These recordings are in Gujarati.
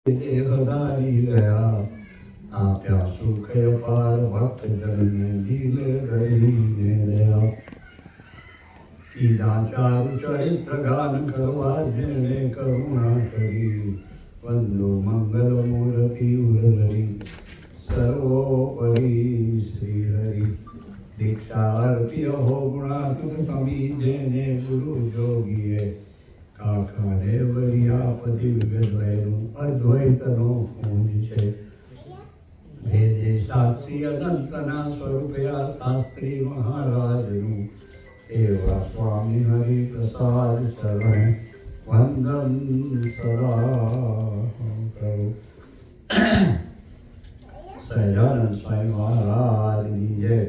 હરાઈ ગયા આપ્યા સુખે પાર ભક્ત જનને દિલ રહીને રહ્યા કીધા ચારુ ચરિત્ર ગાન કરવા જેને કરુણા કરી વંદો મંગલ મૂર્તિ ઉરહરી સર્વોપરી શ્રી હરિ દીક્ષા અર્પ્ય હો ગુણાતુર સ્વામી જેને ગુરુ જોગીએ કાકા દેવરિયા દિવ્ય દ્વયનું અદ્વૈતનો ખૂન છે ભેદે સાક્ષી અનંતના સ્વરૂપયા શાસ્ત્રી મહારાજનું એવા સ્વામી હરિ પ્રસાદ શરણ વંદન સદા કરું સહજાનંદ સ્વામી મહારાજની જય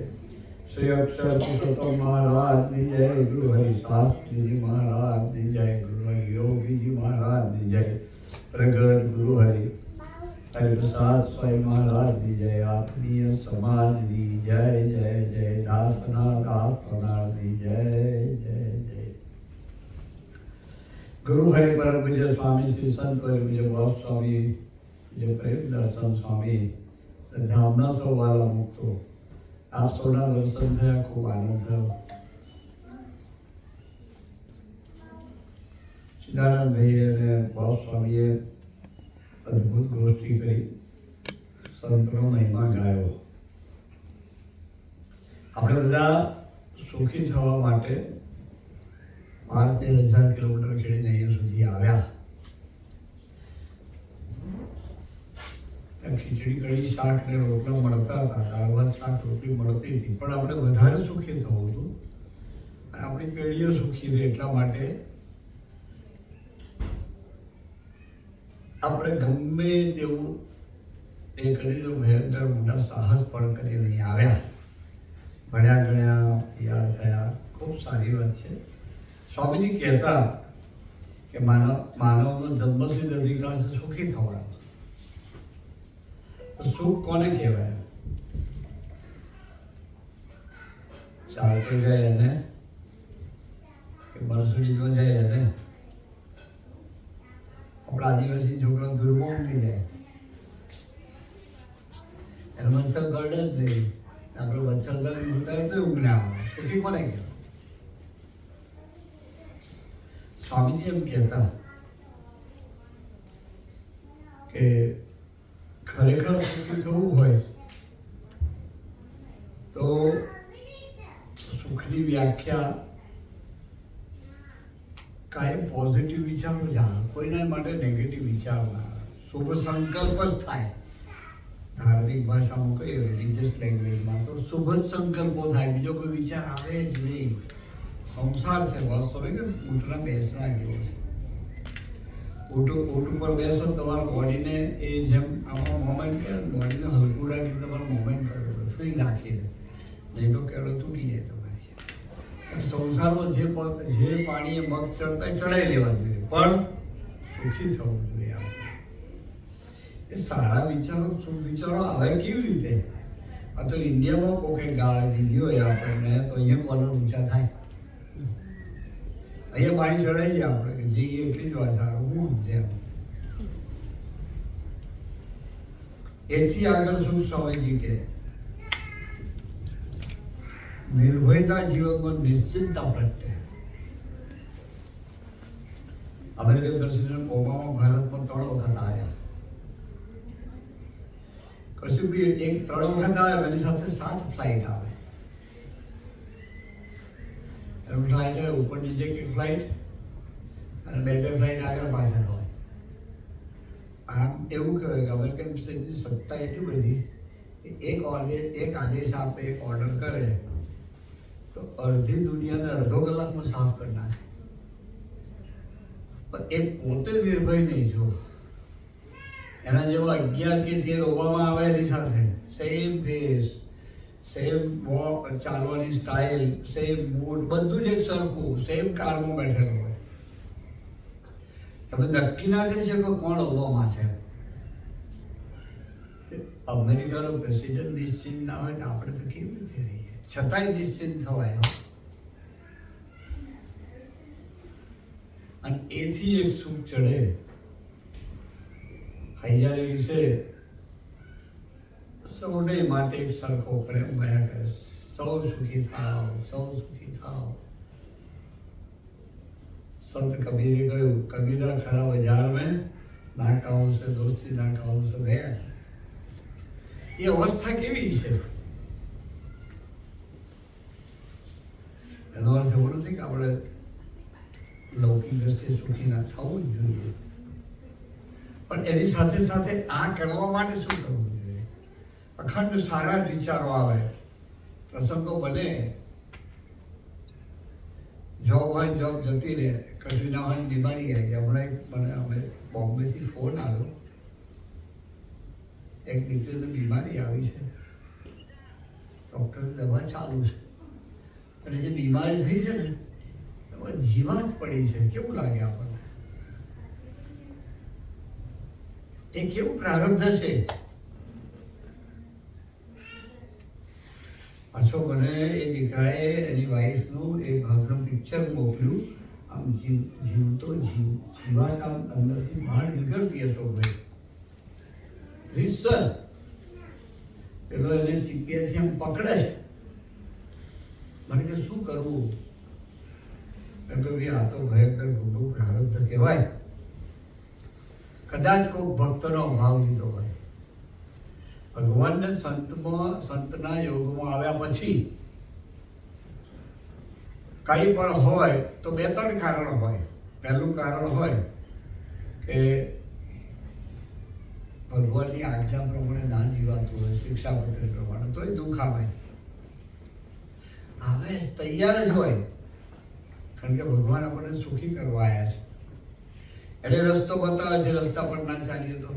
શ્રી અક્ષર પુરુષોત્તમ મહારાજની જય ગુરુ હરિ શાસ્ત્રીજી મહારાજની જય ગુરુ હરિ યોગીજી મહારાજની જય પ્રગટ ગુરુ હરિ હરિપ્રસાદ સ્વામી મહારાજની જય આત્મીય સમાજની જય જય જય દાસના દાસનાની જય જય જય ગુરુ હરિ પરમ પૂજ્ય સ્વામી શ્રી સંત પૂજ્ય ભાવ સ્વામી પૂજ્ય પ્રેમ દર્શન સ્વામી ધામના સૌ વાલા મુક્તો આપ સૌના દર્શન થયા ખૂબ આનંદ થયો સિદ્ધાનંદભાઈ અને ભાવ સ્વામીએ અદ્ભુત ગોષ્ઠી કરી સંતનો મહિમા ગાયો આપણે બધા સુખી થવા માટે 12,000 કિલોમીટર ખેડીને અહીંયા સુધી આવ્યા ખીચડી કઢી શાક ને રોટલા મળતા હતા દાળ ભાત શાક રોટલી મળતી હતી પણ આપણે વધારે સુખી થવું હતું અને આપણી પેઢીઓ સુખી રહે એટલા માટે આપણે ગમે તેવું એ કરી તો ભયંકર મોટા સાહસ પણ કરી નહીં આવ્યા ભણ્યા ગણ્યા યાદ થયા ખૂબ સારી વાત છે સ્વામીજી કહેતા કે માનવનો જન્મસિદ્ધ અધિકાર છે સુખી થવાનો સુખ કોને કહેવાય ચાલતો જાય એને કે મર્સિડીઝમાં જાય એને આપણા આદિવાસી છોકરા ધૂળમાં ઉમટી જાય એને મચ્છર કરડે જ નહીં આપણે મચ્છર કરી ઉઠાય તો ઊંઘ ના આવે સુખી કોને કહેવાય સ્વામીજી એમ કહેતા કે ખરેખર સુખી થવું હોય તો સુખની વ્યાખ્યા કાયમ પોઝિટિવ વિચારો જાણો કોઈના માટે નેગેટિવ વિચારો ના શુભ સંકલ્પ જ થાય ધાર્મિક ભાષામાં કહીએ રિલિજિયસ લેંગ્વેજમાં તો શુભ જ સંકલ્પો થાય બીજો કોઈ વિચાર આવે જ નહીં સંસાર છે વાસ્તવિક ઊંટના બેસના જેવો છે ઊંટ ઉપર બેસો તમારા બોડીને એ જેમ આમાં મોમેન્ટ કરે બોડીને હલકું રાખીને તમારો મોમેન્ટ કરવો સુઈ નાખીને નહીં તો કેળો તૂટી જાય તમારી સંસારમાં જે પાણીએ મગ ચડતા ચડાવી લેવા જોઈએ પણ સુખી થવું જોઈએ આપણે એ સારા વિચારો શુભ વિચારો આવે કેવી રીતે આ તો ઇન્ડિયામાં કોકે ગાળ દીધી હોય આપણને તો અહીંયા કોલર ઊંચા થાય અહીંયા પાણી ચડાવી જાય આપણે જઈએ એટલી જ વાત આવે હું જેમ એથી આગળ શું સ્વામીજી કે નિર્ભયતા જીવનમાં નિશ્ચિંતતા પ્રગટે અમેરિકન પ્રેસિડેન્ટ ઓબામા ભારતમાં 3 વખત આવ્યા કશું બી એક 3 વખત આવે એની સાથે 7 ફ્લાઇટ આવે ફ્લાઇટ હોય ઉપર નીચે એક ફ્લાઇટ અને બે ફ્લાઇટ આગળ પાછળ હોય આમ એવું કહેવાય કે અમેરિકન પ્રેસિડેન્ટની સત્તા એટલી બધી એક આદેશ આપે એક ઓર્ડર કરે તો અડધી દુનિયાને અડધો કલાકમાં સાફ કરી નાખે પણ એ પોતે નિર્ભય નહીં જો એના જેવા 11 કે 13 ઓબામા આવે એની સાથે સેમ ફેસ સેમ વોક ચાલવાની સ્ટાઇલ સેમ બૂટ બધું જ એક સરખું સેમ કારમાં બેઠેલું હોય તમે નક્કી ના કરી શકો કોણ ઓબામા છે અમેરિકાનો પ્રેસિડેન્ટ નિશ્ચિંત ના હોય તો આપણે તો કેવી રીતે રહીએ છતાંય નિશ્ચિંત થવાય અને એથી એક સુખ ચડે હૈયારી વિશે સૌને માટે એક સરખો પ્રેમ ભયા કરે, સૌ સુખી થાવ, સૌ સુખી થાવ. સંત કબીરે કહ્યું, કબીરા ખરા બજાર મેં ના કહો સે દોસ્તી ના કહો સે ગયા. એ અવસ્થા કેવી છે? એનો અર્થ એવો નથી કે આપણે લૌકિક દ્રષ્ટિએ સુખી ના થવું જ જોઈએ, પણ એની સાથે સાથે આ કરવા માટે શું કરવું જોઈએ? અખંડ સારા જ વિચારો આવે, પ્રસંગો બને, જોબ હોય જોબ જતી રહે, કશું ના હોય બીમારી આવી જાય. હમણાં મને અમે બોમ્બેથી ફોન આવ્યો, એક દીકરીને બીમારી આવી છે, ડૉક્ટરની દવા ચાલુ છે, અને જે બીમારી થઈ છે ને એમાં જીવાત પડી છે. કેવું લાગે આપણને? એ કેવું પ્રારબ્ધ છે? પાછો મને એ દીકરાએ એની વાઈફનું એક ભાગનું પિક્ચર મોકલ્યું. આમ જીવતો જીવાત આમ અંદરથી બહાર નીકળતી હતો ભાઈ, રીતસર પેલો એને જીપીએસથી આમ પકડે છે. મને કે શું કરવું? એમ તો આ તો ભયંકર મોટું પ્રારબ્ધ કહેવાય. કદાચ કોઈ ભક્તનો ભાવ લીધો હોય, ભગવાનને સંતના યોગમાં આવ્યા પછી કંઈ પણ હોય તો 2-3 કારણ હોય. પહેલું કારણ હોય કે ભગવાનની આજ્ઞા પ્રમાણે ના જીવાતું હોય, શિક્ષાપત્ર પ્રમાણે, તો એ દુઃખ આવે. હવે તૈયાર જ હોય, કારણ કે ભગવાન આપણને સુખી કરવા આવ્યા છે. એને રસ્તો બતાવે છે, રસ્તા પર ના ચાલીએ તો.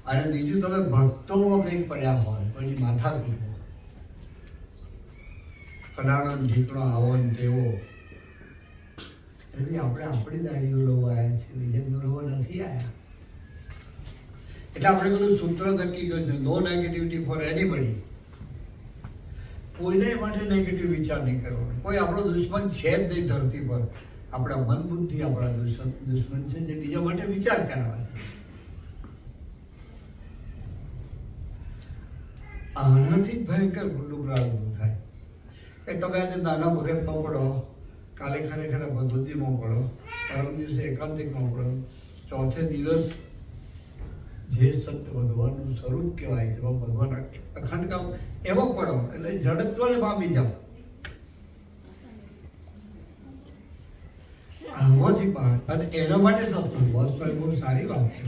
અને બીજું, તમે ભક્તોમાં કંઈક પડ્યા હોય, પછી માથા પીવો, ફલાણો ઢીકણો આવો ને તેવો, એટલે આપણે આપણી દાડીઓ લેવા આવ્યા છીએ, બીજા લેવા નથી આવ્યા. એટલે આપણે બધું સૂત્ર નક્કી કર્યું છે, નો નેગેટિવિટી ફોર એનીબડી. કોઈને માટે નેગેટિવ વિચાર નહીં કરવાનો. કોઈ આપણો દુશ્મન છે જ નહીં ધરતી પર. આપણા મન બુદ્ધિ આપણા દુશ્મન છે, જે બીજા માટે વિચાર કરાવે. આનાથી ભયંકર મોટું પ્રારંભ થાય કે તમે આજે નાના ભગતમાં પડો, કાલે ખરેખર ભગવતીમાં પડો, પરમ દિવસે એકાંતિકમાં પડો, ચોથે દિવસ જે સત્ય ભગવાનનું સ્વરૂપ કહેવાય, જેમાં ભગવાન અખંડ કામ એવો પડો, એટલે જડત્વને પામી જાઓ. આમાંથી બહાર. અને એના માટે સત્સંગ બહુ સારી વાત છે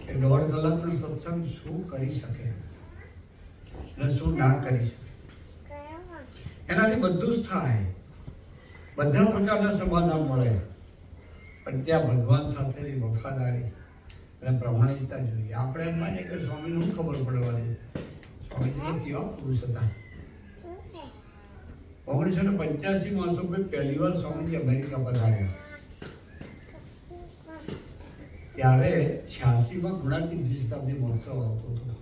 કે 1.5 કલાકનો સત્સંગ શું કરી શકે અને શું ના કરી શકે. એનાથી બધું જ થાય, બધા પ્રકારના સમાધાન મળે, પણ ત્યાં ભગવાન સાથેની વફાદારી અને પ્રમાણિકતા જોઈએ. આપણે એમ માનીએ કે સ્વામીને શું ખબર પડવાની? સ્વામીજી કેવા પુરુષ હતા. 1985 પહેલી વાર સ્વામીજી અમેરિકા પધાર્યા. ત્યારે 86માં ગુણાતીત શતાબ્દી મહોત્સવ આવતો હતો.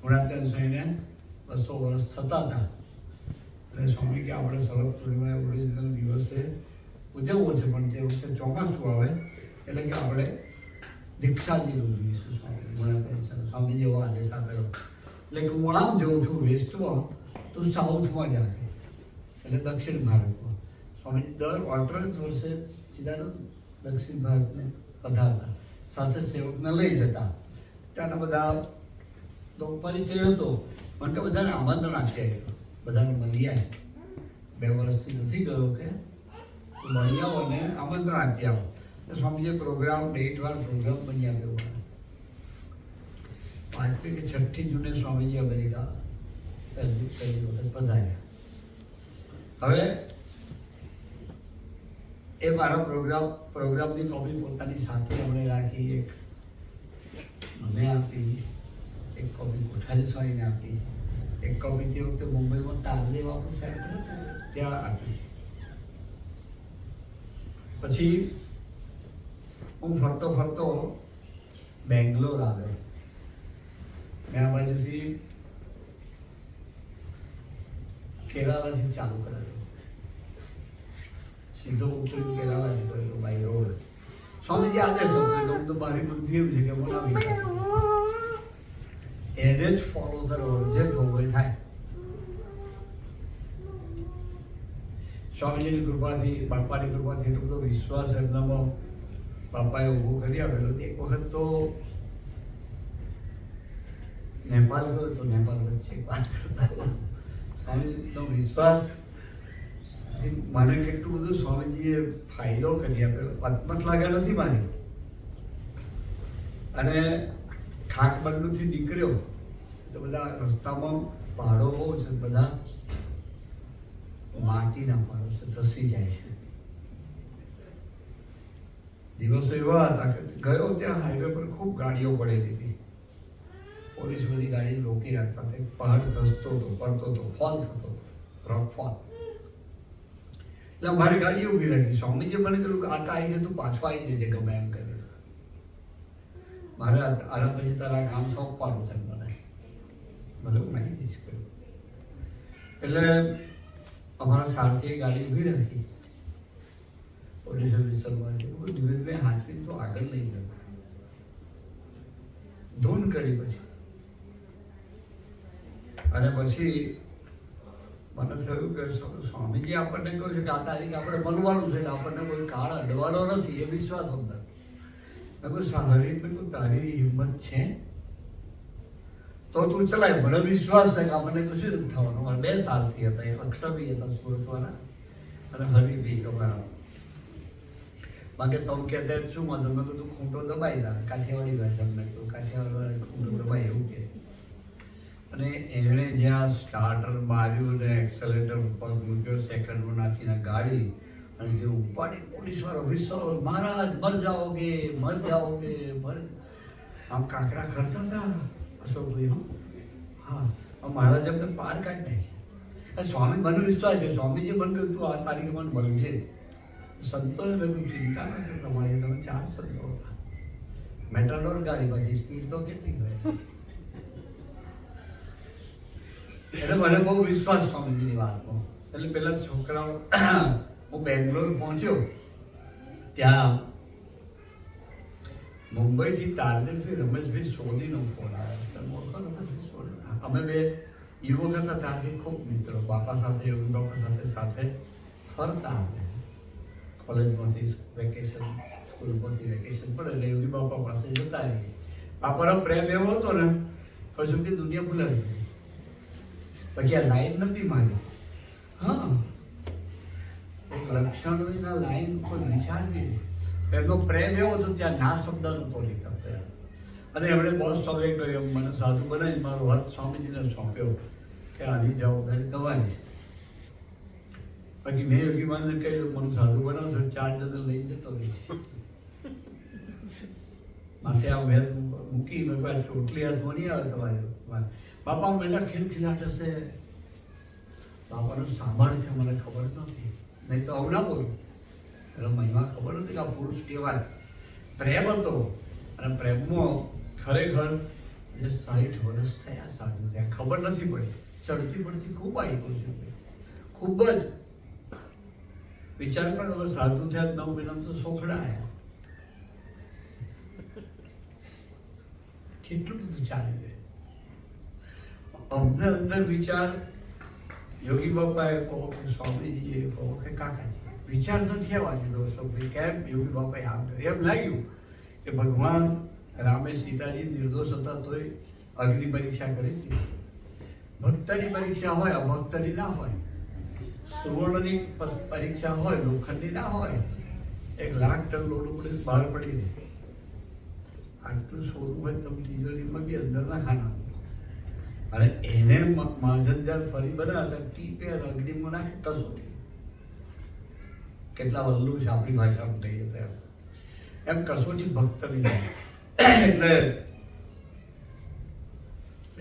ગુણાતીત થઈને 200 વર્ષ થતા હતા. એટલે સ્વામી કે આપણે શરદ પૂર્ણિમા ઓરિજિનલ દિવસે ઉજવવો છે, પણ તે વખતે ચોમાસું આવે એટલે કે આપણે દીક્ષા જેવું જોઈશું. સ્વામી ગુણાતીત સ્વામી જેવો આદેશ આપેલો. એટલે કે હું આમ જોઉં છું વેસ્ટમાં, તો સાઉથમાં જાય, એટલે દક્ષિણ ભારતમાં. સ્વામીજી દર 18 વર્ષે સીધા દક્ષિણ ભારતને પધારતા, સાથે સેવકને લઈ જતા. ત્યાંના બધા તો પરિચય હતો, મને કે બધાને આમંત્રણ આપી આવ્યો, બધાને મળી આવે. 2 વર્ષથી નથી ગયો કે મળી આવો ને આમંત્રણ આપી આવો. સ્વામીજીએ પ્રોગ્રામ ડેટવાર પ્રોગ્રામ બની આપ્યો. 5મી કે 6ઠી જૂને સ્વામીજી અમેરિકા પહેલી વખત પધાર્યા. હવે એ મારા પ્રોગ્રામની કોપી પોતાની સાથે અમે રાખી, એક મને આપી, એક કોપી કોઠારી સ્વામીને આપી, એક કોપી તે વખતે મુંબઈમાં તારલે વાપરું સાહેબ ત્યાં આપી. પછી હું ફરતો બેંગ્લોર આવ્યો. મેં આ બાજુથી કેરાલાથી ચાલુ કરેલું, સીધો ઉતરી કેરાલા નીકળેલો બાય રોડ. સ્વામીજી આદેશ હતો તો મારી બુદ્ધિ એવું છે કે બોલાવી એને જ ફોલો કરો જે થવું થાય. સ્વામીજીની કૃપાથી, બાપાની કૃપાથી એટલો બધો વિશ્વાસ એમનામાં બાપાએ ઊભો કરી આપેલો. એક વખત તો નેપાળ ગયો તો નેપાળ વચ્ચે વાત કરતા સ્વામીજીનો વિશ્વાસ મને કેટલું બધું સ્વામીજીએ ફાયદો કરી આપ્યો. આત્મશ્લાઘા નથી મારી. અને ખાકબંધુથી નીકળ્યો તો બધા રસ્તામાં પહાડો બહુ છે, બધા માટીના પહાડો છે, ધસી જાય છે. દિવસો એવા હતા કે ગયો ત્યાં હાઈવે પર ખૂબ ગાડીઓ પડેલી હતી. પોલીસ બધી ગાડી રોકી રાખતા હતા. પહાડ ધસતો હતો, પડતો હતો, ફોલ થતો હતો, રોક ફોલ. એટલે મારી ગાડી ઊભી રાખી. સ્વામીજીએ મને કહ્યું કે આ તો આવી તું પાછો આવી જજે ગમે એમ કરે. મારે આના પછી તારા કામ સોંપવાનું છે મને. ભલે હું નાખી દઈશ કહ્યું. એટલે અમારા સારથીએ ગાડી ઊભી રાખી. પોલીસ ઓફિસરમાં ધીરે ધીરે હાથવી તો આગળ લઈ ગયો. ધૂન કરી પછી અને પછી મને થયું કે સ્વામીજી આપણને કહ્યું છે કે આ તારીખ આપણે મળવાનું છે, આપણને કોઈ કાળ અડવાનો નથી, એ વિશ્વાસ અંદર. મેં કહ્યું સારી મેં કહ્યું તારી હિંમત છે તો તું ચલાય. મને વિશ્વાસ છે કે આપણને કશું નથી થવાનું. મારા 2 સાલથી હતા, એક અક્ષરભી હતા સુરતવાળા અને હરિભી તમારા. બાકી તમે કહેતા શું વાંધો? મેં કીધું ખૂંટો દબાઈ દા. કાઠિયાવાડી ભાષા મેં કહ્યું કાઠિયાવાડી ખૂંટો દબાઈ એવું કે. અને એણે જ્યાં સ્ટાર્ટર માર્યું ને એક્સેલેટર ઉપર મૂક્યો, સેકન્ડમાં નાખીને ગાડી અને જે ઉપાડી પોલીસવાળો વિશ્વાસ, મહારાજ મર જાઓગે, મર જાઓગે, મર. આમ કાંકરા કરતા હતા અશોકભાઈ. હા, મહારાજ અમને પાર કાઢી નાખી. સ્વામી મને વિશ્વાસ છે. સ્વામીજી મને કહ્યું તું આ તારીખે મને મળશે. સંતોષ મેં ચિંતા નથી તમારી, તમે 4 સંતો હતા. મેટાડોર ગાડી બાકી સ્પીડ તો કેટલી હોય. એટલે મને બહુ વિશ્વાસ સ્વામીજીની વાતમાં. એટલે પેલા છોકરાઓ હું બેંગ્લોર પહોંચ્યો ત્યાં મુંબઈથી તારદેવથી રમેશભાઈ સોનીનો ફોન આવ્યો. અમે 2 યુવક હતા ત્યારથી ખૂબ મિત્રો. બાપા સાથે, યોગી બાપા સાથે ફરતા હતા. કોલેજમાંથી વેકેશન, સ્કૂલમાંથી વેકેશન પડે એટલે યોગી બાપા પાસે જતા રહીએ. બાપાનો પ્રેમ એવો હતો ને હજુ કે દુનિયા ભૂલાવી ગઈ. પછી આ લાઈન નથી મારી. હા, એક લક્ષણોના લાઈન કોઈ વિચારવી. એમનો પ્રેમ એવો હતો ત્યાં ના શબ્દ નહોતો નીકળતો. અને એમણે બહુ સમય કર્યો મને સાધુ બનાવી મારો હાથ સ્વામીજીને સોંપ્યો કે આની જવાબદારી તમારી છે. પછી મેં યોગીમાનને કહ્યું મને સાધુ બનાવશો, 4 જણ લઈ જતો રહીશ. માથે આ વેર મૂકી મેં ભાઈ ચોટલી હાથમાં નહીં આવે તમારે. બાપા બેટા ખીલખીલાટ હશે. બાપાનું સાંભળ છે મને ખબર નથી, નહીં તો આવું ના બોલું. એટલે મહિમા ખબર નથી કે આ પુરુષ કહેવાય. પ્રેમ હતો અને પ્રેમમાં ખરેખર જે 60 વર્ષ થયા સાધુ ત્યાં ખબર નથી પડી. ચડતી પડતી ખૂબ આવી ગયું છે, ખૂબ જ. વિચાર પણ હવે સાધુ થયા 9 મહિનામાં તો સોખડા આવ્યા. કેટલું બધું ચાલી ગયું. અમને અંદર વિચાર યોગી બાપાએ કહો કે સ્વામીજીએ કહો કે કાકાજી વિચાર નથી આવવા દીધો. ભાઈ કેમ યોગી બાપાએ આમ કર્યું? એમ લાગ્યું કે ભગવાન રામે સીતાજી નિર્દોષ હતા તોય અગ્નિ પરીક્ષા કરી હતી. ભક્તની પરીક્ષા હોય, અભક્તની ના હોય. સુવર્ણની પરીક્ષા હોય, લોખંડની ના હોય. 1 લાખ ટન લોટ પડે બહાર પડી જાય. આટલું સોનું હોય તમે તિજોરીમાં બી અંદર ના ખાના. અને એને માજન જ્યારે ફરી બનાવ્યા ટીપે અગ્નિમાં નાખે કસોટી. કેટલા વલ્લુ છે આપણી ભાષામાં કહીએ તો એમ કસોટી ભક્તની જાય. એટલે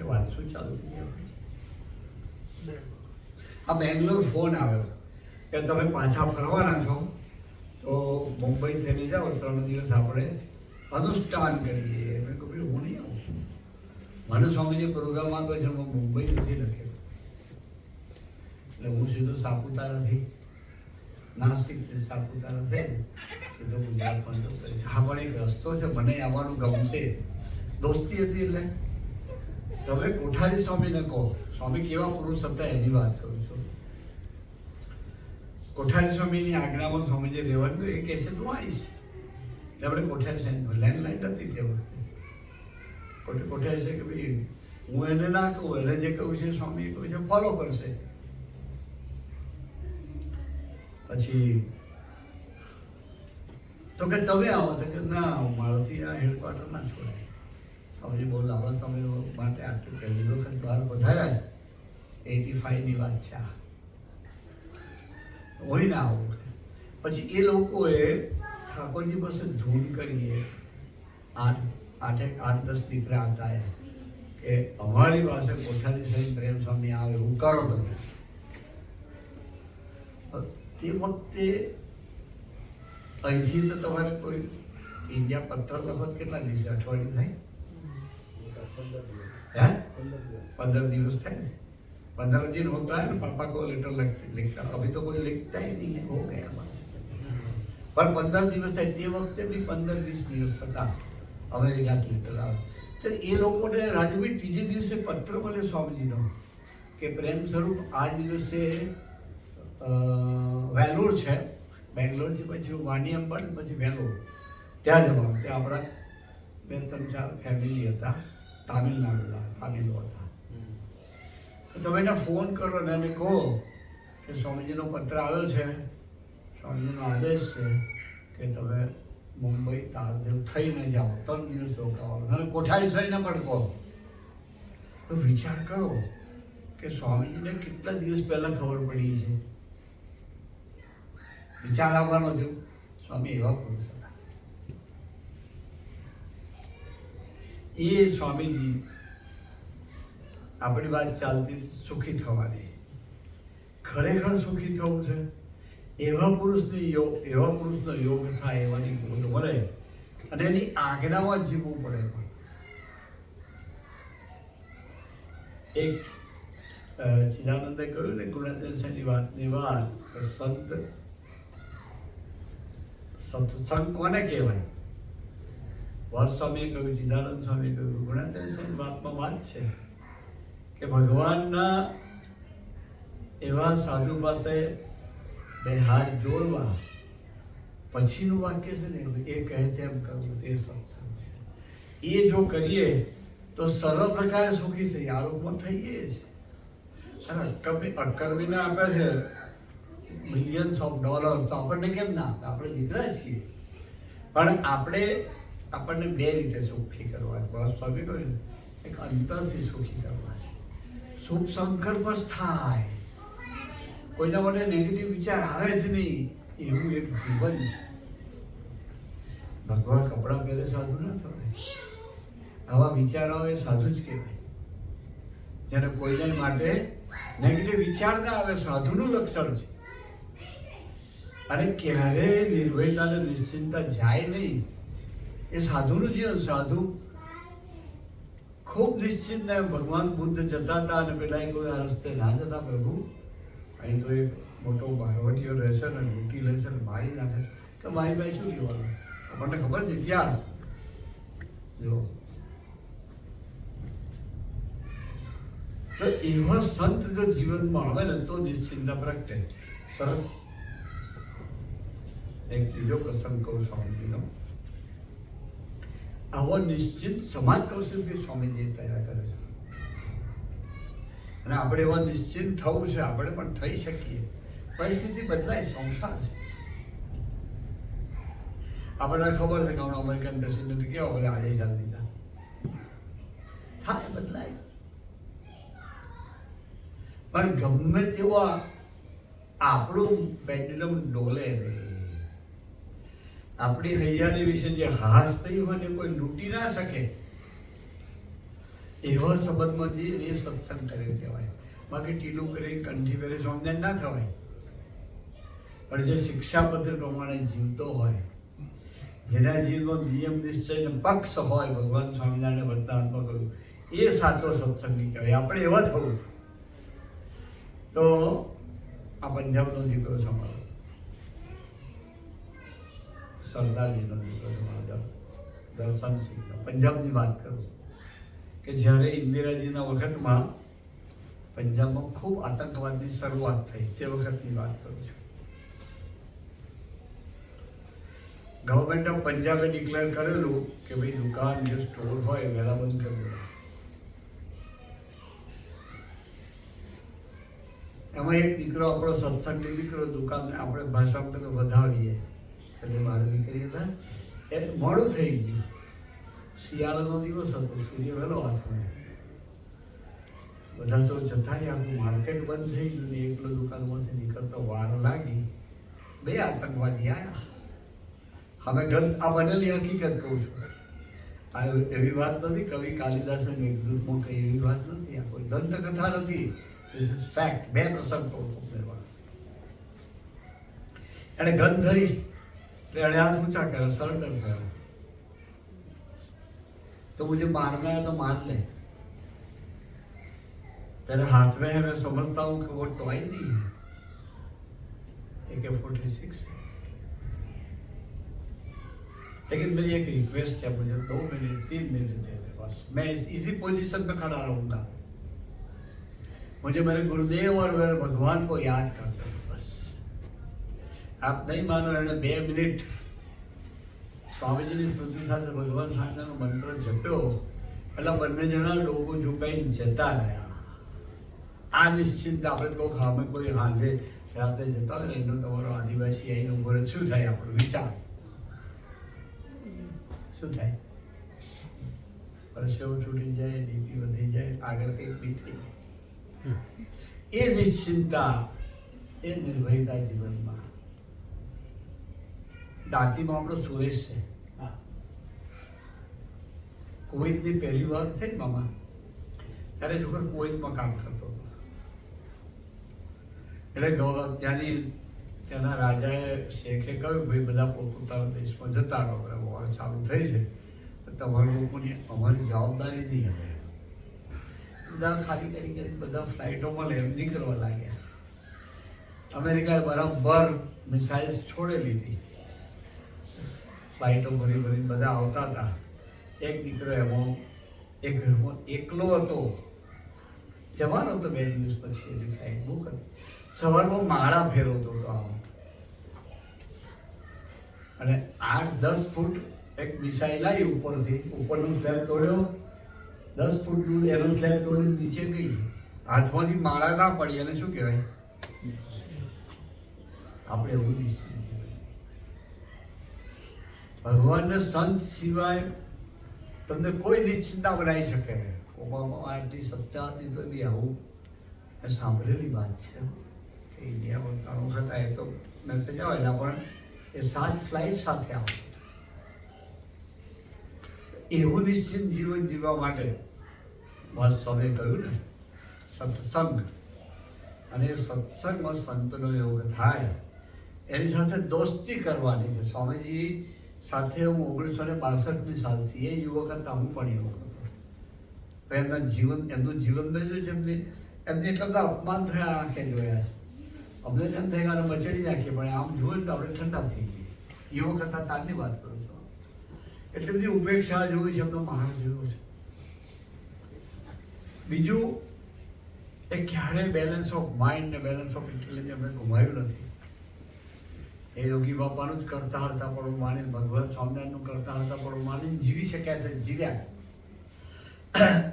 એ વાત શું ચાલુ થઈ આપણી. આ બેંગ્લોર ફોન આવ્યો કે તમે પાછા ફરવાના છો તો મુંબઈ થઈને જાઓ, 3 દિવસ આપણે અનુષ્ઠાન કરીએ. મેં કહ્યું હું નહીં આવું. મને સ્વામીજી પ્રોગ્રામ આપ્યો છે, હું મુંબઈ નથી લખેલું. એટલે હું સીધો સાપુતારાથી નાસિક ને સાપુતારા થાય એ તો ગુજરાત પણ તો કરે છે. હા પણ એક રસ્તો છે, મને આવવાનું ગમશે. દોસ્તી હતી એટલે તમે કોઠારી સ્વામીને કહો, સ્વામી કેવા પુરુષ હતા એની વાત કરું છું. કોઠારી સ્વામીની આજ્ઞામાં સ્વામી જે રહેવાનું એ કહે છે તું આવીશ. એટલે આપણે કોઠારી સાહેબ લેન્ડલાઇન હતી તે વખતે. કોઠારી છે કે ભાઈ હું એને ના કહું, એને જે કહ્યું છે સ્વામી એ કહ્યું છે ફોલો કરશે. પછી તો કે તમે આવો તો કે ના મારાથી આ હેડક્વાર્ટર ના છોડાય. સ્વામીજી બહુ લાંબા સમય માટે આટલું પહેલી વખત બહાર વધાર્યા છે. 85ની વાત છે આ. હોય ના આવું. પછી એ લોકોએ ઠાકોરજી પાસે ધૂન કરીએ 8-10 દીકરા હતા કે અમારી પાસે કોઠારી સાહેબ પ્રેમ સ્વામી આવે એવું કરો તમે. તે વખતે અહીંથી તો તમારે કોઈ ઇન્ડિયા પત્ર લખત કેટલા દિવસે અઠવાડિયું થાય? 15 દિવસ થાય ને. 15 दिन होता है ना, पापा को लेटर लिखता. अभी तो कोई लिखता ही नहीं है, हो गया. पर 15 દિવસ થાય. તે વખતે બી 15-20 દિવસ થતા અમેરિકાથી લેટર આવે. તો એ લોકોને રાજુભાઈ ત્રીજે દિવસે પત્ર મળે સ્વામીજીનો કે પ્રેમ સ્વરૂપ આ દિવસે વેલુર છે, બેંગ્લોરથી પછી વાણિયમ્બન પછી વેલુર ત્યાં જવાનું. ત્યાં આપણા 2-3-4 ફેમિલી હતા, તામિલનાડુના તામિલો હતા. તમે એને ફોન કરો ને એને કહો કે સ્વામીજીનો પત્ર આવ્યો છે, સ્વામીજીનો આદેશ છે કે તમે મુંબઈ તારદેવ થઈને જાઓ, 3 દિવસ રોકાવાનું. અને કોઠારી સાહેબને પણ કહો. તો વિચાર કરો કે સ્વામીજીને કેટલા દિવસ પહેલા ખબર પડી છે. વિચાર આવવાનો છે. સ્વામી એવા પુરુષ હતા. એ સ્વામીજી આપણી વાત ચાલતી સુખી થવાની, ખરેખર સુખી થવું છે એવા પુરુષનો યોગ થાય એવાની ગોદ મળે અને એની આજ્ઞામાં જ જીવવું પડે. એક ચિદાનંદે કહ્યું ને ગુણાતીતાની વાતની વાત, સત્સંગ કોને કહેવાય? વાસ સ્વામીએ કહ્યું, ચિદાનંદ સ્વામીએ કહ્યું, ગુણાતીતાની વાતમાં વાત છે કે ભગવાનના એવા સાધુ પાસે 2 હાથ જોડવા પછીનું વાક્ય છે ને એ કહે તેમ કરવું તે સત્સંગ છે. એ જો કરીએ તો સર્વ પ્રકારે સુખી થઈ, આરોપમાં થઈએ છે. અને અક્કરવીને આપે છે $millions તો આપણને કેમ ના આપે? આપણે દીકરા છીએ. પણ આપણને 2 રીતે સુખી કરવા છે. બસ સ્વામી કહ્યું એક અંતરથી સુખી કરવા છે. શુભ સંકલ્પ જ થાય, કોઈના માટે નેગેટિવ વિચાર આવે જ નહીં, એવું એક જીવન છે. ભગવાન કપડાં પહેરે સાધુ ના થવાય. આવા વિચાર આવે સાધુ જ કહેવાય. જેને કોઈના માટે નેગેટિવ વિચાર ના આવે સાધુનું લક્ષણ છે. અને ક્યારેય નિર્ભયતા અને નિશ્ચિંતતા જાય નહીં, એ સાધુનું જીવન. સાધુ ખૂબ નિશ્ચિત ને ભગવાન બુદ્ધ જતા હતા અને પેલા કોઈ આ રસ્તે ના જતા, પ્રભુ અહીં તો એક મોટો બારવટીઓ રહેશે ને લૂંટી લેશે ને મારી નાખે કે મારી ભાઈ શું લેવાનું? આપણને ખબર છે ઇતિહાસ જો. તો એવા સંત જો જીવનમાં આવે ને તો નિશ્ચિંતા પ્રગટે. સરસ. એક બીજો પ્રસંગ કહું સ્વામીજીનો. આવો નિશ્ચિત સમાજ કૌશલ્ય સ્વામીજી તૈયાર કરે છે. અને આપણે એવા નિશ્ચિત થવું છે, આપણે પણ થઈ શકીએ. પરિસ્થિતિ બદલાય, સંસાર છે. આપણને ખબર છે કે હમણાં અમેરિકન પ્રેસિડેન્ટ કેવા બધા આજે ચાલી દીધા, થાય બદલાય. પણ ગમે તેવા આપણું પેન્ડુલમ ડોલે નહીં. આપણી હૈયાની વિશે જે હાસ થઈ હોય ને કોઈ લૂંટી ના શકે એવા સંબંધમાં જે એ સત્સંગ કરે કહેવાય. બાકી ટીલું કરી કંઠી કરી સમજણ ના થવાય. પણ જે શિક્ષાપત્ર પ્રમાણે જીવતો હોય, જેના જીવનમાં નિયમ નિશ્ચય ને પક્ષ હોય, ભગવાન સ્વામિનારાયણ વર્તમાનમાં કહ્યું, એ સાચો સત્સંગી કહેવાય. આપણે એવા થવું. તો આ પંજાબનો દીકરો સાંભળો, સરદારજીનો દીકરો તમારો દર્શનસિંહનો, પંજાબની વાત કરું કે જ્યારે ઇન્દિરાજીના વખતમાં પંજાબમાં ખૂબ આતંકવાદની શરૂઆત થઈ તે વખતની વાત કરું છું. ગવર્મેન્ટ ઓફ પંજાબે ડિક્લેર કરેલું કે ભાઈ દુકાન જે સ્ટોર હોય વહેલા બંધ કરી દેવા. એમાં એક દીકરો આપણો સત્સંગી દીકરો દુકાન આપણે ભાષામાં તો વધાવીએ એટલે બહાર નીકળી હતા. એ મોડું થઈ ગયું, શિયાળાનો દિવસ હતો, સૂર્ય વહેલો હાથમાં, બધા તો જતા આખું માર્કેટ બંધ થઈ ગયું ને એકલો દુકાનમાંથી નીકળતો વાર લાગી. બે આતંકવાદી આવ્યા. હવે આ બનેલી હકીકત કહું છું, આ એવી વાત નથી કવિ કાલિદાસે મેઘદૂતમાં કહી એવી વાત નથી, આ કોઈ દંતકથા નથી, ધીસ ઇઝ ફેક્ટ. બે પ્રસંગ કહું છું. એણે ગન ધરી એટલે એણે હાથ ઊંચા કર્યા, સરેન્ડર થયો. तो मुझे मारना है तो मार ले. तेरे हाथ में है, मैं समझता हूँ कि वो टॉय नहीं है, AK-46 है. लेकिन मेरी एक रिक्वेस्ट है, मुझे 2 मिनट 3 मिनट दे दे बस, मैं इसी पोजीशन पे खड़ा रहूंगा. मुझे मेरे गुरुदेव और मेरे भगवान को याद करते हो बस. आप नहीं मानो, मैंने 2 मिनट સ્વામીજીની સ્મૃતિ સાથે ભગવાન સાંજનો મંત્ર જપ્યો એટલે બંને જણા લોકો ઝુકાઈને જતા રહ્યા. આ નિશ્ચિંત આપણે તો ખામે કોઈ હાંજે રાતે જતા હોય એનો તમારો આદિવાસી આવીને ઉભો રહે, શું થાય આપણો વિચાર? શું થાય? પરસેવો છૂટી જાય, નીતિ વધી જાય, આગળ કંઈક બી થઈ જાય. એ નિશ્ચિંતા, એ નિર્ભયતા જીવનમાં. દાંતીમાં આપણો સુરેશ છે, કુવૈતની પહેલી વાર થઈ મામા ત્યારે છોકરો કુવૈતમાં કામ કરતો હતો. એટલે ત્યાંના રાજાએ શેખે કહ્યું ભાઈ બધા પોતપોતાના દેશમાં જતા રહો, વોર ચાલુ થઈ છે, તમારા લોકોની અમારી જવાબદારી નહીં. હવે બધા ખાલી કરી બધા ફ્લાઇટોમાં લેન્ડિંગ કરવા લાગ્યા. અમેરિકાએ બરાબર મિસાઇલ્સ છોડેલી હતી, ફ્લાઇટો ભરી ભરીને બધા આવતા હતા. એક દીકરો એમાં એક ઘરમાં એકલો હતો, જવાનો હતો 2 દિવસ પછી એની ફ્લાઇટ બુક હતી. સવારમાં માળા ફેરવતો હતો આમ, અને 8-10 ફૂટ એક મિસાઇલ આવી ઉપરથી, ઉપરનો સ્લેબ તોડ્યો, 10 ફૂટ દૂર એનો સ્લેબ તોડીને નીચે ગઈ. હાથમાંથી માળા ના પડી, અને શું કહેવાય આપણે એવું નહીં. ભગવાનને સંત સિવાય તમને કોઈ નિશ્ચિંતા બનાવી શકે નહીં. ઓબામા આટલી સત્તા હતી તો બી આવું મેં સાંભળેલી વાત છે કે ઇન્ડિયામાં 3 વખત આવે તો મેસેજ આવે એના પણ એ 7 ફ્લાઇટ સાથે આવે. એવું નિશ્ચિત જીવન જીવવા માટે બસ તમે કહ્યું ને સત્સંગ, અને એ સત્સંગમાં સંતનો યોગ થાય, એની સાથે દોસ્તી કરવાની છે. સ્વામીજી સાથે હું 1962ની સાલથી, એ યુવક હતા, હું પણ યુવક હતો. એમનું જીવન મેં જોયું છે, એમને એટલા બધા અપમાન થયા આંખે જોયા. અમને તેમ થઈ ગયા બચડી નાખીએ, પણ આમ જુઓ તો આપણે ઠંડા થઈ ગઈએ. યુવક હતા તારની વાત કરું છું. એટલી બધી ઉપેક્ષા જોઈ છે, એમનો મહાન જોયો છે. બીજું એ ક્યારેય બેલેન્સ ઓફ માઇન્ડ ને બેલેન્સ ઓફ ઇન્ટેલિજન્સ એમને ગુમાવ્યું નથી. એ યોગી બાપાનું જ કરતા હરતા પડું માની, ભગવાન સ્વામિનારાયણનું કરતા હરતા પડું માની જીવી શક્યા છે, જીવ્યા.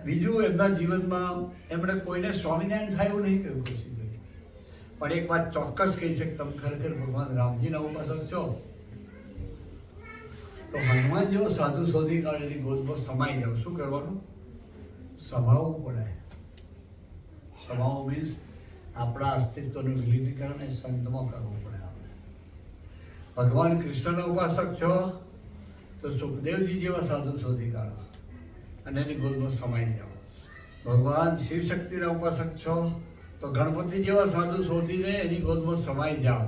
બીજું એમના જીવનમાં એમણે કોઈને સ્વામિનારાયણ થાય એવું નહીં કહ્યું કોશિશ કરી. પણ એક વાત ચોક્કસ કહી છે કે તમે ખરેખર ભગવાન રામજીના ઉપાસક છો તો હનુમાન જેવો સાધુ શોધી કાઢે એની ગોદમાં સમાઈ જાવ. શું કરવાનું? સમાવવું પડે. સમાવવું મીન્સ આપણા અસ્તિત્વનું વિલીનીકરણ એ સંતમાં કરવું પડે. ભગવાન કૃષ્ણના ઉપાસક છો તો સુખદેવજી જેવા સાધુ શોધી કાઢો અને એની ગોદમાં સમાઈ જાઓ. ભગવાન શિવ શક્તિના ઉપાસક છો તો ગણપતિ જેવા સાધુ શોધીને એની ગોદમાં સમાઈ જાઓ.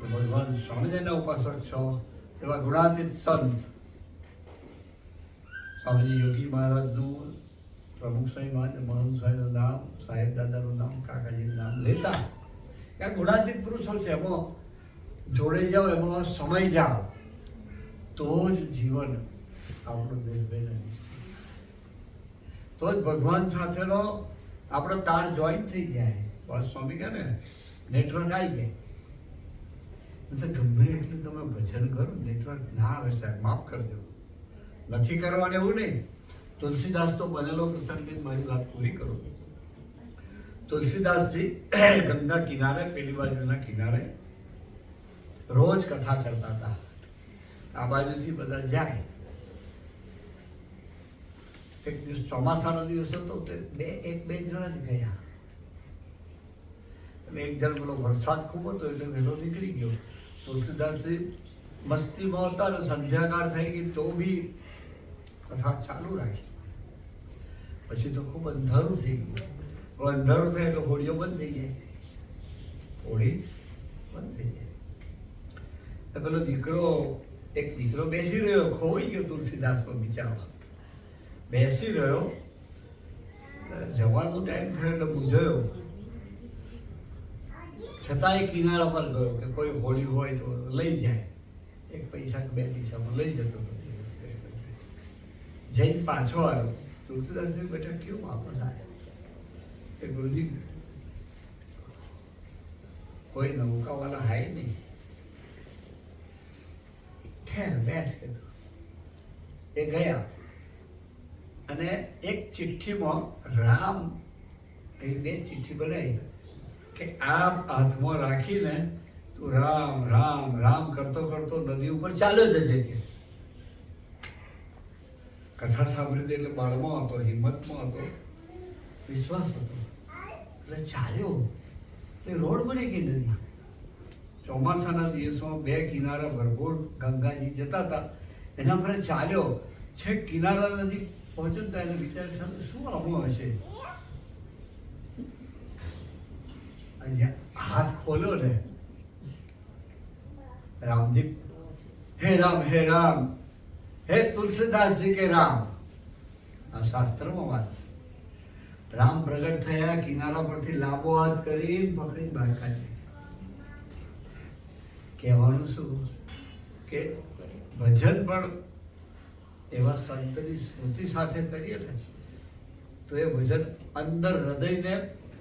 ભગવાન સ્વામિનારાયણના ઉપાસક છો એવા ગુણાતીત સંત સ્વામીજી યોગી મહારાજનું, પ્રમુખ સ્વામી મહારાજ, મહંત સ્વામીનું નામ, સાહેબ દાદાનું નામ, કાકાજીનું નામ લેતા. ત્યાં ગુણાતીત પુરુષો છે, એમાં જોડે જાઓ, એમાં સમય જાઓ. તો જ જીવન આપણું દેશભાઈ તો જ ભગવાન સાથેનો આપણો તાર જોઈન્ટ થઈ જાય. બસ સ્વામી કહે ને નેટવર્ક આવી જાય. ગમે એટલું તમે ભજન કરો નેટવર્ક ના આવે સાહેબ, માફ કરજો, નથી કરવાનું એવું નહીં. તુલસીદાસ તો બનેલો પ્રસંગ, મારી વાત પૂરી કરું. તુલસીદાસજી ગંગા કિનારે પેલી બાજુના કિનારે રોજ કથા કરતા હતા. આ બાજુથી બધા જાય. એક દિવસ ચોમાસાનો દિવસ હતો, એક બે જણા જ ગયા. એક જણ પેલો વરસાદ ખૂબ હતો એટલે વહેલો નીકળી ગયો. તુલસીદાસજી મસ્તીમાં હતા ને સંધ્યાકાળ થઈ ગઈ તો બી કથા ચાલુ રાખી. પછી તો ખૂબ અંધારું થઈ ગયું. અંધારું થાય એટલે હોડીઓ બંધ થઈ જાય. હોડી બંધ થઈ જાય તો પેલો એક દીકરો બેસી રહ્યો, ખોવાઈ ગયો તુલસીદાસ પર બિચારો. બેસી રહ્યો, જવાનો ટાઈમ થયો એટલે મૂંઝાયો. છતાં એ કિનારા પર ગયો કે કોઈ હોડી હોય તો લઈ જાય. એક પૈસા કે બે પૈસામાં લઈ જતો હતો. જઈને પાછો આવ્યો. તુલસીદાસજી બેટા કેવું વાપસ આવ્યા? કે ગુરુજી કોઈ નૌકાવાળા હાય નહીં, ઠેર બેઠ કીધું. એ ગયા અને એક ચિઠ્ઠીમાં રામ એને ચિઠ્ઠી બનાવી કે આ હાથમાં રાખીને તું રામ રામ રામ કરતો કરતો નદી ઉપર ચાલ્યો જજે. કે કથા સાંભળી એટલે બાળમાં હતો, હિંમતમાં હતો, વિશ્વાસ હતો એટલે ચાલ્યો. એ રોડ બની ગઈ નદી. ચોમાસાના દિવસોમાં બે કિનારા ભરપૂર ગંગાજી જતા હતા, એના પર ચાલ્યો. છેક કિનારા નજીક પહોંચ્યો તો એને વિચાર થયો શું આવું હશે. હાથ ખોલ્યો ને, રામજી હે રામ હે તુલસીદાસજી કે રામ. આ શાસ્ત્રમાં વાત છે. રામ પ્રગટ થયા, કિનારા પરથી લાંબો હાથ કરી પકડી બહાર કાઢી. કહેવાનું શું કે ભજન પણ એવા સંતની સ્મૃતિ સાથે કરીએ ને તો એ ભજન અંદર હૃદયને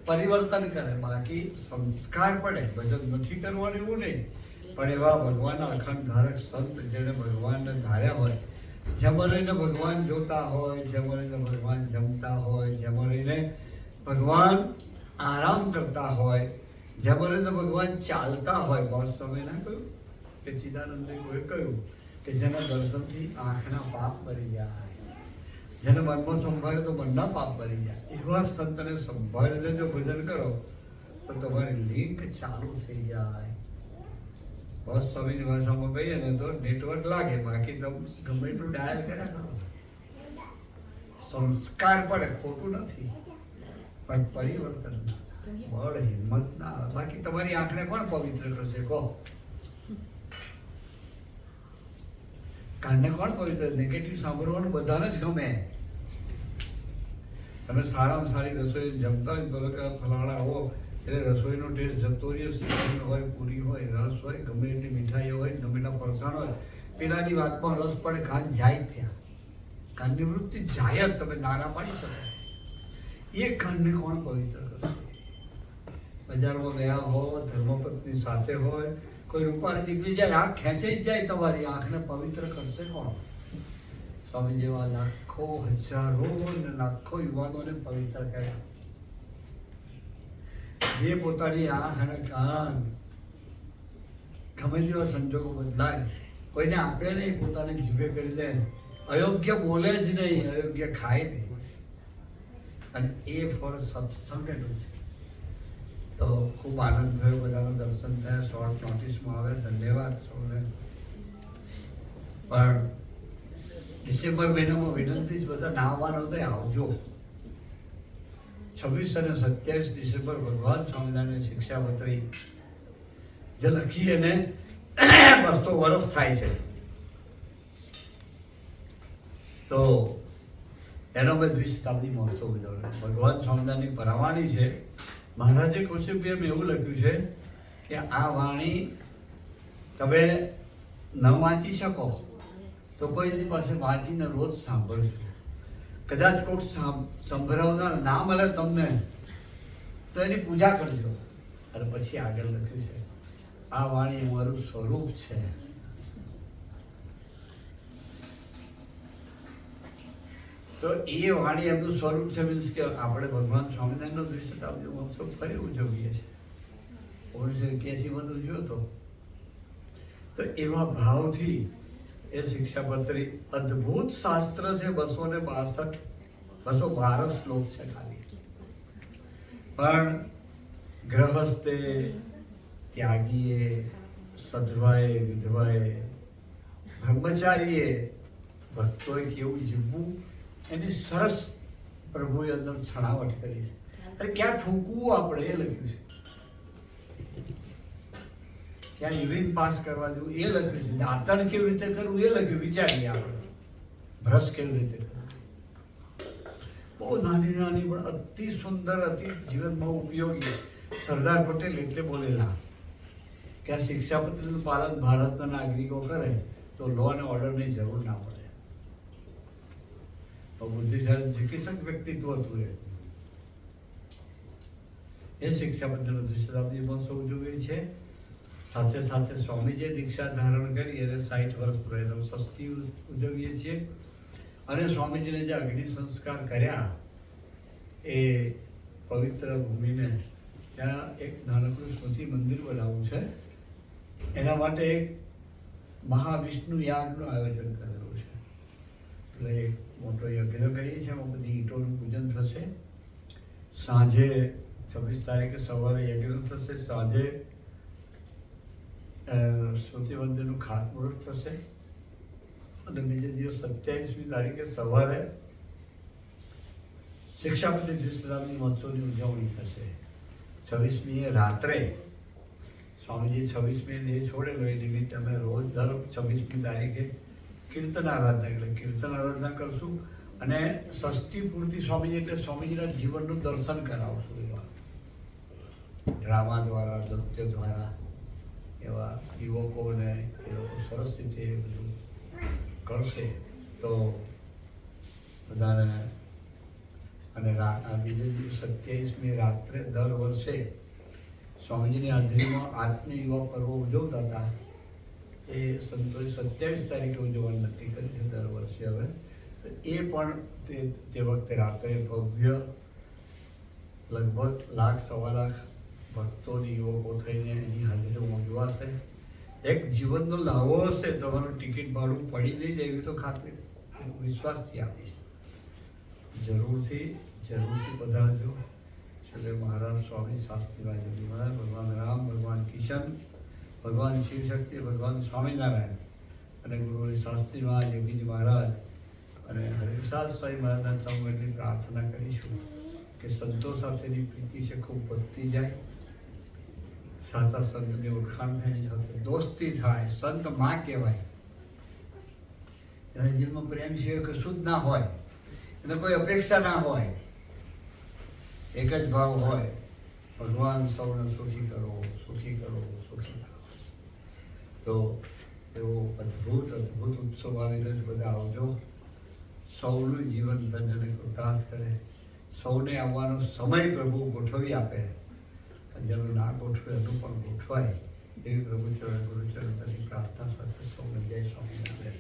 પરિવર્તન કરે. બાકી સંસ્કાર પડે. ભજન નથી કરવાનું એવું નહીં, પણ એવા ભગવાનના અખંડ ધારક સંત જેને ભગવાનને ધાર્યા હોય, જેમાં રહીને ભગવાન જોતા હોય, જેમાં રહીને ભગવાન જમતા હોય, જેમાં રહીને ભગવાન આરામ કરતા હોય, જેમાં રહીને ભગવાન ચાલતા હોય. બસ તમે ના કહ્યું કે ચિદાનંદે કોઈ કહ્યું કે જેના દર્શનથી આંખના પાપ ભરી જાય, જેને મનમાં સંભાળે તો મનના પાપ ભરી જાય. એવા સંતને સંભાળીને જો ભજન કરો તો તમારી લિંક ચાલુ થઈ જાય. બસ સ્વામીની ભાષામાં કહીએ ને તો નેટવર્ક લાગે, બાકી તમે ગમે એટલું ડાયલ કર્યા કરો. સંસ્કાર પડે, ખોટું નથી, પણ પરિવર્તન બળ હિંમત ના આવે. બાકી તમારી આંખને કોણ પવિત્ર કરશે કહો? કાનને કોણ પવિત્ર? નેગેટિવ સાંભળવાનું બધાને જ ગમે. તમે સારામાં સારી રસોઈ જમતા હોય તો કે ફલાણા હો એટલે રસોઈનો ટેસ્ટ જતો રહે. શ્રીખંડ હોય, પૂરી હોય, રસ હોય, ગમે એટલી મીઠાઈ હોય, ગમે એટલા ફરસાણ હોય, પેલાની વાતમાં રસ પડે, કાન જાય ત્યાં. કાનની વૃત્તિ જાય જ, તમે નાના પાડી શકો. એ કાનને કોણ પવિત્ર કરશે? બજારમાં ગયા હોય, ધર્મપત્ની સાથે હોય, કોઈ રૂપાળી નીકળી જાય, આંખ ખેંચાઈ જ જાય, તમારી આંખને પવિત્ર કરશે કોણ? સ્વામી જેવા લાખો હજારો ને લાખો યુવાનોને પવિત્ર કર્યા. જે પોતાની આંખ અને કાન ગમે તેવા સંજોગો બદલાય, કોઈને આપે નહીં, પોતાને જીભે કરી દે, અયોગ્ય બોલે જ નહીં, અયોગ્ય ખાય નહીં, અને એ ફળ સત્સંગનું છે. તો ખૂબ આનંદ થયો, બધાનું દર્શન થયા, શોર્ટ નોટિસમાં આવે. ધન્યવાદ સૌને. પણ ડિસેમ્બર મહિનામાં વિનંતી બધા નાહવાનો તો આવજો. 26 અને 27 ડિસેમ્બર ભગવાન સ્વામિનારાયણ શિક્ષાપત્રી જે લખી અને 200 વર્ષ થાય છે, તો એનો મેં દ્વિશતાબ્દી મહોત્સવ ઉજવવાનો. ભગવાન સ્વામિનારાયણની પરવાણી છે. મહારાજે કૌશિકભાઈ એવું લખ્યું છે કે આ વાણી તમે ન વાંચી શકો, તો કોઈની પાસે વાંચીને રોજ સાંભળજો. કદાચ કોઈક સંભળાવનાર ના મળે તમને તો એની પૂજા કરજો. અને પછી આગળ લખ્યું છે, આ વાણી મારું સ્વરૂપ છે. તો એ વાણી એમનું સ્વરૂપ છે. મીન્સ કે આપણે ભગવાન સ્વામિનારાયણનો દ્વિશતાબ્દી મહોત્સવ ફરી ઉજવીએ છીએ. 1981 ઉજવ્યો હતો. તો એવા ભાવથી એ શિક્ષાપત્રી અદ્ભુત શાસ્ત્ર છે. 212 શ્લોક છે ખાલી. પણ ગ્રહસ્થે, ત્યાગીએ, સધવાએ, વિધવાએ, બ્રહ્મચારીએ, ભક્તોએ કેવું જીવવું એની સરસ પ્રભુએ અંદર છણાવટ કરી છે. અરે ક્યાં થૂકવું આપણે એ લખ્યું છે, ક્યાં યુરિન પાસ કરવા જેવું એ લખ્યું છે, દાંતણ કેવી રીતે કરવું એ લખ્યું. વિચારીએ આપણે બ્રશ કેવી રીતે કરવું. બહુ નાની નાની પણ અતિ સુંદર, અતિ જીવનમાં ઉપયોગી. સરદાર પટેલ એટલે બોલેલા કે આ શિક્ષાપત્રીનું પાલન ભારતના નાગરિકો કરે તો લો અને ઓર્ડરની જરૂર ના પડે. તો બુદ્ધિશાળી ચિકિત્સક વ્યક્તિત્વ હતું એ શિક્ષાપત્રીનો દ્વિશતાબ્દી મહોત્સવ ઉજવીએ છે. સાથે સાથે સ્વામીજીએ દીક્ષા ધારણ કરી અને 60 વર્ષ પૂરા ષષ્ઠી ઉજવીએ છીએ. અને સ્વામીજીને જે અગ્નિ સંસ્કાર કર્યા એ પવિત્ર ભૂમિને ત્યાં એક નાનકડું સ્મૃતિ મંદિર બનાવવું છે. એના માટે એક મહાવિષ્ણુ યાગનું આયોજન કરેલું છે. એટલે એક મોટો યજ્ઞ કરીએ છીએ. એમાં બધી ઈંટોનું પૂજન થશે. સાંજે 26 તારીખે સવારે યજ્ઞ થશે. સાંજે સ્મૃતિ મંદિરનું ખાતમુહૂર્ત થશે. અને બીજે દિવસ 27મી તારીખે સવારે શિક્ષાપત્રી દ્વિશતાબ્દી મહોત્સવની ઉજવણી થશે. 26મીએ રાત્રે સ્વામીજી 26મીએ દેહ છોડેલો એ નિમિત્તે અમે રોજ દર 26મી તારીખે કીર્તન આરાધના, એટલે કીર્તન આરાધના કરશું. અને ષષ્ઠી પૂર્તિ સ્વામીજી એટલે સ્વામીજીના જીવનનું દર્શન કરાવશું. એવા ડ્રામા દ્વારા, નૃત્ય દ્વારા એવા યુવકોને એ લોકો સરસ રીતે બધું કરશે. તો બધાને અને બીજે દિવસ 27મી રાત્રે દર વર્ષે સ્વામીજીની હાજરીમાં આત્મીય યુવા પર્વ ઉજવતા હતા. એ સંતોષ 27 તારીખે ઉજવવાનું નક્કી કર્યું છે દર વર્ષે. હવે તો એ પણ તે વખતે રાત્રે ભવ્ય લગભગ 1,00,000-1.25 લાખ ભક્તોની યુવકો થઈને એની હાજરીમાં ઉજવાશે. એક જીવનનો લાવો હશે. તમારું ટિકિટ ભાડું પડી નહીં જાય એવી તો ખાતરી વિશ્વાસથી આપીશ. જરૂરથી પધારજો. છેલ્લે મહારાજ સ્વામી શાસ્ત્રીભાઈ જગી મહારાજ, ભગવાન રામ, ભગવાન કિશન, ભગવાન શિવશક્તિ, ભગવાન સ્વામિનારાયણ અને ગુરુ શાસ્ત્રી મહારાજ, યોગીજી મહારાજ અને હરિપ્રસાદ સ્વામી મહારાજના ચરણ એટલી પ્રાર્થના કરીશું કે સંતો સાથેની પ્રીતિ છે ખૂબ વધતી જાય. સાચા સંતની ઓળખાણ થાય, એની સાથે દોસ્તી થાય. સંત માં કહેવાય. એના જીવનમાં પ્રેમ સિવાય કશું જ ના હોય. એને કોઈ અપેક્ષા ના હોય. એક જ ભાવ હોય, ભગવાન સૌને સુખી કરો, સુખી કરો, સુખી કરો. તો એવો અદ્ભુત ઉત્સવ આવી રહ્યો છે. બધા આવજો. સૌનું જીવન ધન્ય કૃતાર્થ કરે. સૌને આવવાનો સમય પ્રભુ ગોઠવી આપે. જેનું ના ગોઠવે એનું પણ ગોઠવાય એવી પ્રભુ ચરણ ગુરુચરણ તરીકે પ્રાર્થના સાથે સૌને જય સ્વામિનારાયણ.